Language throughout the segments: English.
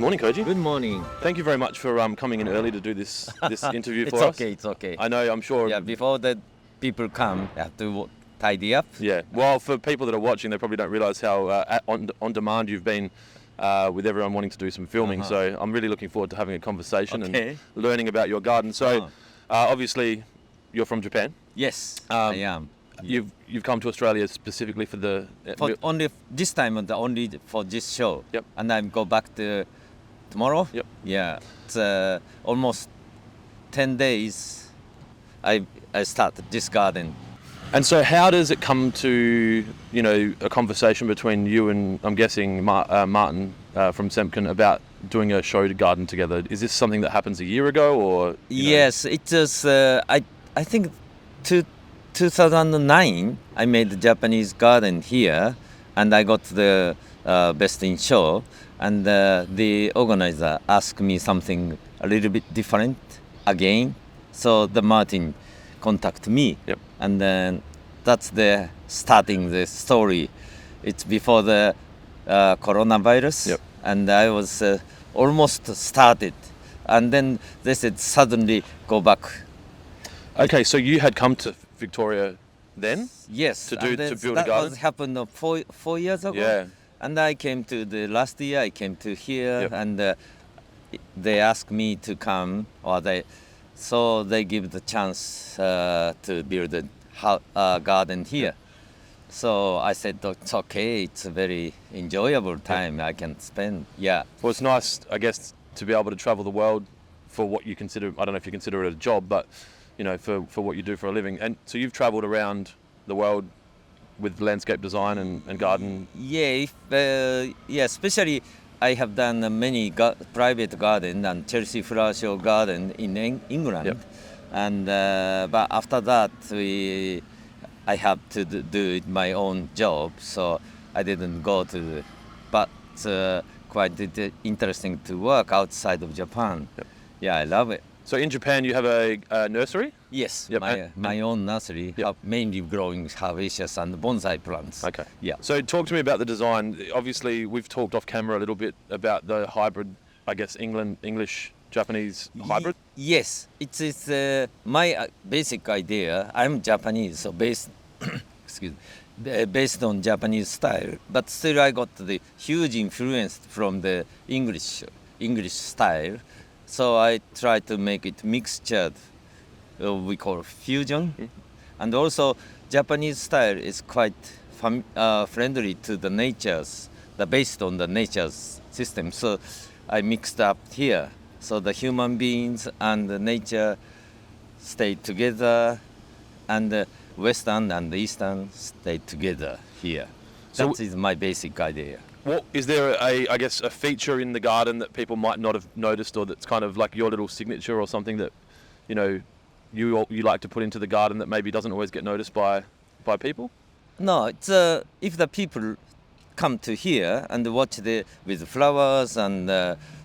morning, Koji. Good morning. Thank you very much for coming in early to do this interview for us. It's okay. I know, I'm sure. Yeah, before the people come, you have to tidy up. Yeah. Well, for people that are watching, they probably don't realise how on demand you've been with everyone wanting to do some filming. So I'm really looking forward to having a conversation and learning about your garden. So obviously, you're from Japan. Yes, I am. You've come to Australia specifically for the For only this time, only for this show. Yep. And I go back to tomorrow. Yep. Yeah. It's almost 10 days. I started this garden. And so how does it come to, a conversation between you and, I'm guessing, Martin from Semken about doing a show garden together? Is this something that happens a year ago or? Yes, it just, I think 2009, I made the Japanese garden here and I got the best in show. And the organizer asked me something a little bit different again. So the Martin contacted me. Yep. And then that's the starting the story. It's before the coronavirus. Yep. And I was almost started. And then they said suddenly go back. Okay, so you had come to Victoria then? Yes. To build a garden? That was happened 4 years ago. Yeah. And I came to the last year. I came to here, Yep. and they asked me to come, so they give the chance to build a garden here. So I said, it's okay. It's a very enjoyable time I can spend. Yeah. Well, it's nice, I guess, to be able to travel the world for what you consider, I don't know if you consider it a job, but, for what you do for a living. And so you've traveled around the world with landscape design and garden. Yeah, especially I have done many private garden and Chelsea Flower Show garden in England. Yep. And but after that, I have to do it my own job, so I didn't go to. But quite interesting to work outside of Japan. Yep. Yeah, I love it. So in Japan, you have a nursery? Yes, Yep. my own nursery, Yep. mainly growing herbaceous and bonsai plants. Okay. Yeah. So talk to me about the design. Obviously, we've talked off camera a little bit about the hybrid, I guess, English-Japanese hybrid. Yes, it's my basic idea. I'm Japanese, so based on Japanese style, but still I got the huge influence from the English style. So I try to make it mixtured, we call fusion. And also Japanese style is quite friendly to the based on the nature's system. So I mixed up here. So the human beings and the nature stay together, and the Western and the Eastern stay together here. So that is my basic idea. What is there a feature in the garden that people might not have noticed, or that's kind of like your little signature or something that, you like to put into the garden that maybe doesn't always get noticed by people? No, it's if the people come to here and watch with flowers and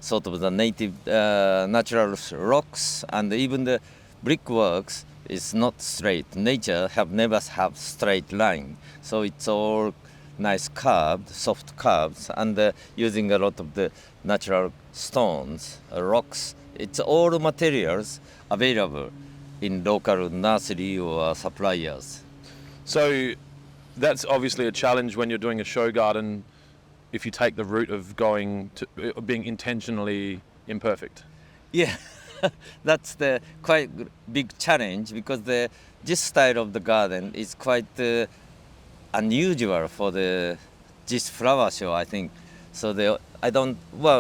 sort of the native natural rocks, and even the brickworks is not straight. Nature never have straight line, so it's all nice curved, soft curves, and using a lot of the natural stones, rocks. It's all materials available in local nursery or suppliers. So that's obviously a challenge when you're doing a show garden, if you take the route of being intentionally imperfect. Yeah, that's the quite big challenge, because this style of the garden is quite unusual for this flower show, I think. So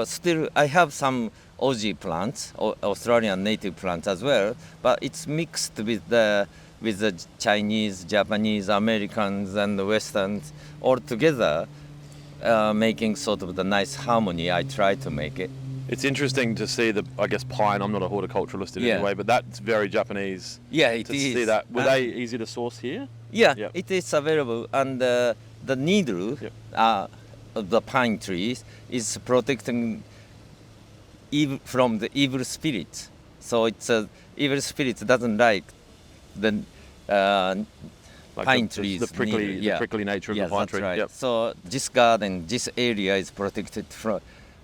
still I have some Aussie plants, Australian native plants as well, but it's mixed with the Chinese, Japanese, Americans, and the Westerns all together, making sort of the nice harmony. I try to make it. It's interesting to see pine. I'm not a horticulturalist in any way, but that's very Japanese. Yeah, it to is. see that. Were they easy to source here? Yeah, Yep. it is available, and the needle of the pine trees is protecting from the evil spirits. So it's evil spirits doesn't like the pine trees. The prickly nature of the pine that's tree. Right. Yep. So this garden, this area is protected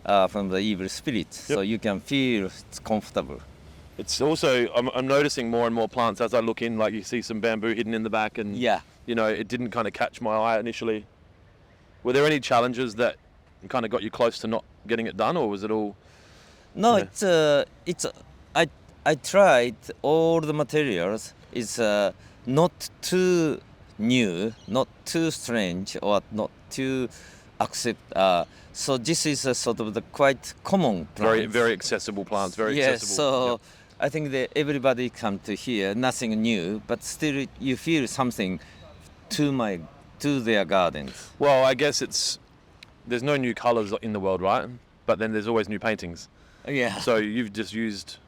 from the evil spirits, so you can feel it's comfortable. It's also, I'm noticing more and more plants as I look in, like you see some bamboo hidden in the back, and you know, it didn't kind of catch my eye initially. Were there any challenges that kind of got you close to not getting it done, or was it all? No, I tried all the materials. It's not too new, not too strange, or not too accept. So this is a sort of the quite common plant. Very, very accessible plants. Very accessible. So I think that everybody come to here, nothing new, but still you feel something to their gardens. Well, I guess there's no new colours in the world, right? But then there's always new paintings. Yeah. So you've just used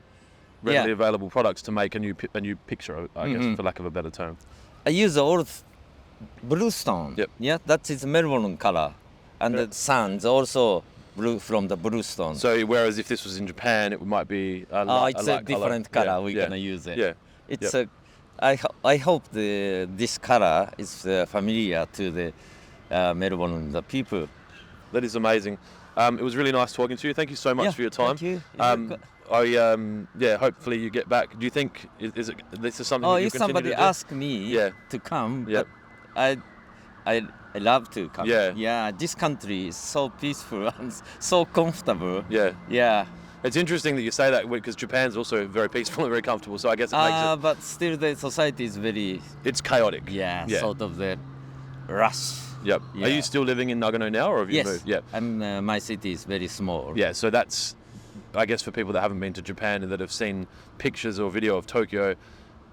readily available products to make a new picture, I guess, for lack of a better term. I use old blue stone. Yep. Yeah, that is Melbourne color, and the sands also blue from the blue stone. So whereas if this was in Japan, it might be a it's a different color. We're gonna use it. Yeah. It's I hope this color is familiar to the Melbourne the people. That is amazing. It was really nice talking to you. Thank you so much for your time. Thank you. Hopefully you get back. Do you think this is something that you continue to do? If somebody asks me to come, but I love to come. Yeah, this country is so peaceful and so comfortable. Yeah. It's interesting that you say that because Japan's also very peaceful and very comfortable. So I guess it makes it. But still, the society is very. It's chaotic. Yeah. Sort of the rush. Yep. Yeah. Are you still living in Nagano now, or have you moved? Yes. My city is very small. Yeah. So that's, I guess, for people that haven't been to Japan and that have seen pictures or video of Tokyo,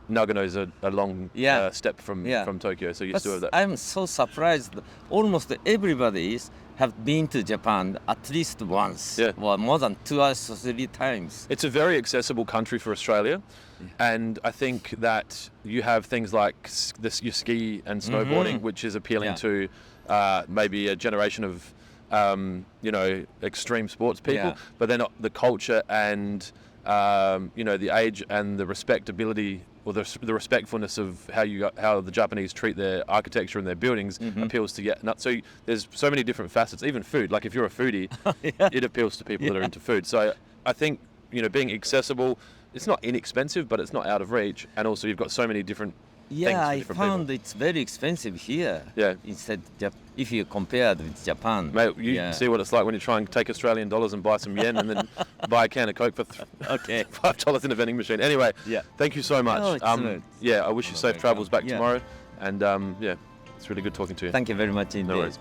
Nagano's a long step from Tokyo. So you still have that. I'm so surprised. Almost everybody have been to Japan at least once. Well, more than 2 or 3 times. It's a very accessible country for Australia. And I think that you have things like your ski and snowboarding, which is appealing to maybe a generation of, extreme sports people. But then the culture and, the age and the respectability or the respectfulness of how the Japanese treat their architecture and their buildings appeals to So there's so many different facets, even food. Like if you're a foodie, it appeals to people that are into food. So I think, being accessible, it's not inexpensive, but it's not out of reach. And also you've got so many different things for different found people. It's very expensive here. Yeah. Instead, if you compare with Japan. Mate, you see what it's like when you try and take Australian dollars and buy some yen and then buy a can of Coke for $5 in a vending machine. Anyway, thank you so much. I wish you safe travels back tomorrow. And it's really good talking to you. Thank you very much indeed. No worries.